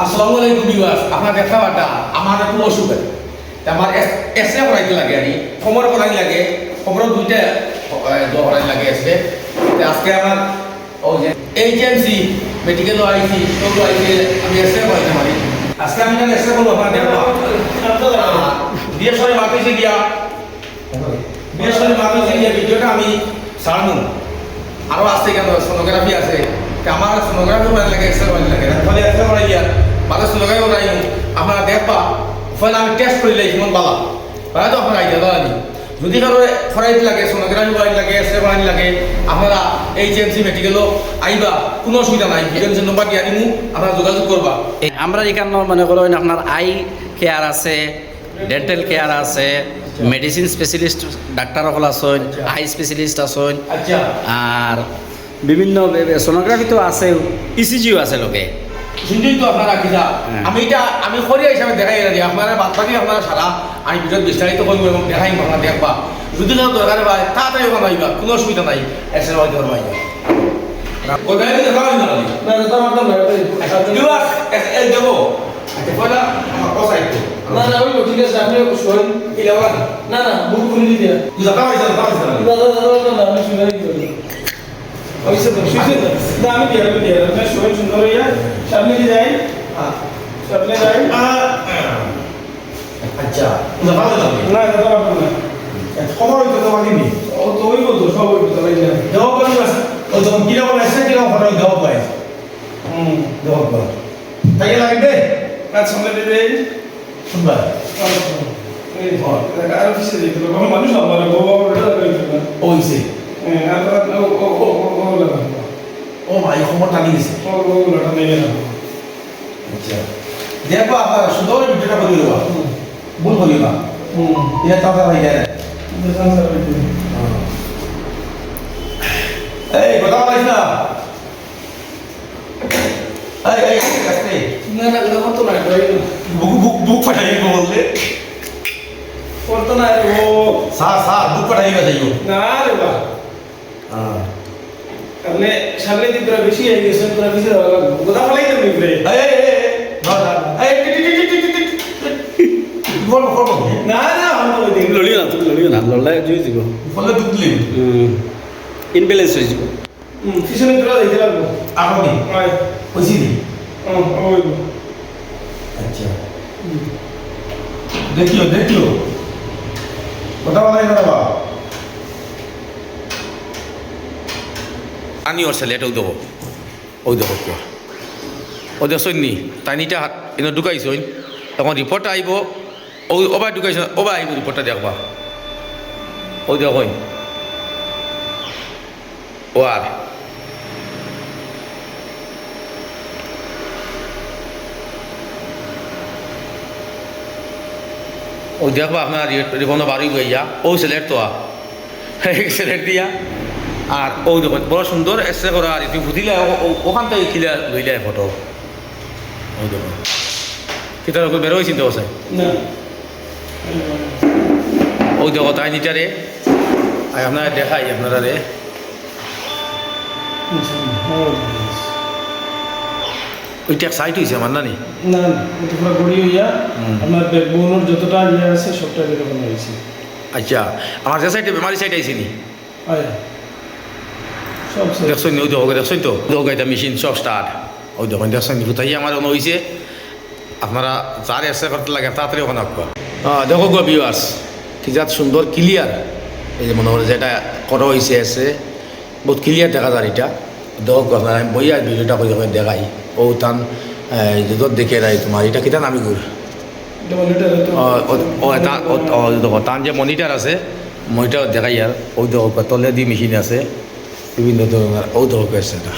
আসসালামু আলাইকুম ভিউয়ার্স, আপনার দেখা বাটা আমার একটু অসুখ আমার এসে করাইতে লাগে আর খবর করাই লাগে খবর দুইটা করাই লাগে এসে আজকে আমার ও যে এইচএমসি মেডিকেল আইসি সব আইসি আমি এসে করাইতে পারি আজকে আমি এসে করবো আপনার দেখবা বিয়ে সবাই মাপিয়েছে গিয়া বিয়ে সবাই মাপিয়েছে গিয়া ভিডিওটা আমি ছাড়বো আরও আসছে কেন সোনোগ্রাফি আছে আমার সোনোগ্রাফি করাই লাগে এক্সরে করাই লাগে ফলে এক্সরে করাই গিয়া মানে সোনোগ্রাফি করাই আপনারা দেখবা ফলে আমি টেস্ট করি লাগে কিমান বালা তাই তো আপনারা আইডিয়া দাঁড়ানি যদি কারো করাইতে লাগে সোনোগ্রাফি করাই লাগে এক্সরে করাই লাগে আপনারা এইচএমসি মেডিকেলও আইবা কোনো অসুবিধা নাই ভিডিও নম্বর দিয়ে দিমু আপনারা যোগাযোগ করবা। আমরা এখানে মনে করেন আপনার আই কেয়ার আছে, ডেন্টাল কেয়ার আছে, মেডিসিন স্পেশালিস্ট ডাক্তার সকল আছেন, আই স্পেশালিস্ট আছেন, আচ্ছা আর বিভিন্ন সোনোগ্রাফি তো আছে, ইসিজিও আছে লোকে শুনছেন তো আপনারা কিনা আমি এটা আমি খরিয়া হিসাবে দেখাই দিই আপনারা বাদ বাকি আপনারা সারা আমি ভিডিও বিস্তারিত করবো এবং দেখাই আপনারা দেখবা যদি না দরকার হয় তাড়াতাড়ি ওখানে আইবা কোনো অসুবিধা নাই এক্সরে হইতে পারবা আইবা কোথায় দেখা হয় না না দাদা আমার দাদা আচ্ছা দিওয়াস এই দেবো আচ্ছা পয়লা আমার কোসাই তো না না ওই ঠিক আছে আপনি শুন ইলাওয়া না না বুক খুলে দিয়ে দাদা ভাই দাদা দাদা আমি শুনে দিই ওইসে তো শুনে না আমি দিয়ে আমি শুন সুন্দর হইয়া সামনে দিয়ে যাই সামনে যাই আচ্ছা দাদা দাদা না দাদা আপনি না খবর হইতো তো মাগিনি ও তো ওই বলতো সব ওই তো ভাই না দেওয়া পারি বাস ও যখন কিনা বলে এসে কিনা ফটো দেওয়া পাই দেওয়া পাই তাই লাগবে কাজ সামনে দিয়ে যাই শুনবা এই ভর আর কিছু দিতে হবে মানুষ আমার বাবা ওটা করে দিবেন ওইছে আর ও লাগা ও ভাই খবর টানি দিছে ও লাগা নেই না আচ্ছা দেখো আপনারা সুন্দর ভিডিওটা করে দেবা ভুল করিবা এটা তাতা ভাই যায় দেখান স্যার ভিডিও এই কথা বলিস না এই কাছে না না না কত না বুক ফাটাই বললে কত না ও স্যার বুক ফাটাই যাইও না রে বা আপনি সামনে দিয়ে তোরা বেশি হয়ে গেছে তোরা বেশি গোদা ফলাই তো নিবে না না আমরা ওই দিন লড়িও না লড়লে জুই যাব ফলে দুধলি ইনব্যালেন্স হয়ে যাব। পিছনে তোরা দিতে লাগবো আপনি হয় কইছি দি ওই আচ্ছা দেখিও কথা বলাই না বাবা আনি ওর ছেলে এটাও দেবো ওই দেবো ও দেখছই নি তাই নিটা হাত এনে ঢুকাইছই তখন রিপোর্টটা আইব ওই ওবা ঢুকাইছ ওবা আইব রিপোর্টটা দেখবা ওই দেখই ও আর ওই দেখবা আপনার রিপোর্ট বাড়ি গইয়া ও সিলেক্ট তো সিলেক্ট দিয়া আর ও দেখুন বড় সুন্দর এক্সরে করা আর তুমি ফুটিলে ওখান থেকে খিলে লইলে ফটো ওই দেখুন কিতার ওকে বেরোয় চিন্তা আছে না ওই দেখো তাই নিটারে আপনারা দেখাই আপনারা রে ওইটা সাইট হয়েছে আমার নানি না এটা পুরো গড়ি হইয়া আপনার ব্যাকবোনের যতটা ইয়ে আছে সবটা এরকম হয়েছে আচ্ছা আমার যে সাইডে বেমারি সাইড আইসি নি আয় সব দেখছেন ওই দেখো দেখছেন তো দেখো এটা মেশিন সব স্টার্ট ওই দেখুন দেখছেন কোথায় আমার মনে হয়েছে আপনারা যার এক্সরে করতে লাগে তাড়াতাড়ি ওখানে আসবা দেখো গো ভিউয়ার্স কি যাত সুন্দর ক্লিয়ার এই যে মনে হয় যেটা করা হয়েছে এসে বহুত ক্লিয়ার দেখা যায় এটা দেখো আপনারা বইয়া ভিডিওটা করে দেখাই ও টান যত দেখে রাই তোমার এটা কিতা নামি গুড় দেখো টান যে মনিটার আছে মনিটার দেখাই আর ওই দেখো তলে দি মেশিন আছে বিভিন্ন ধরনের ও দেখো এটা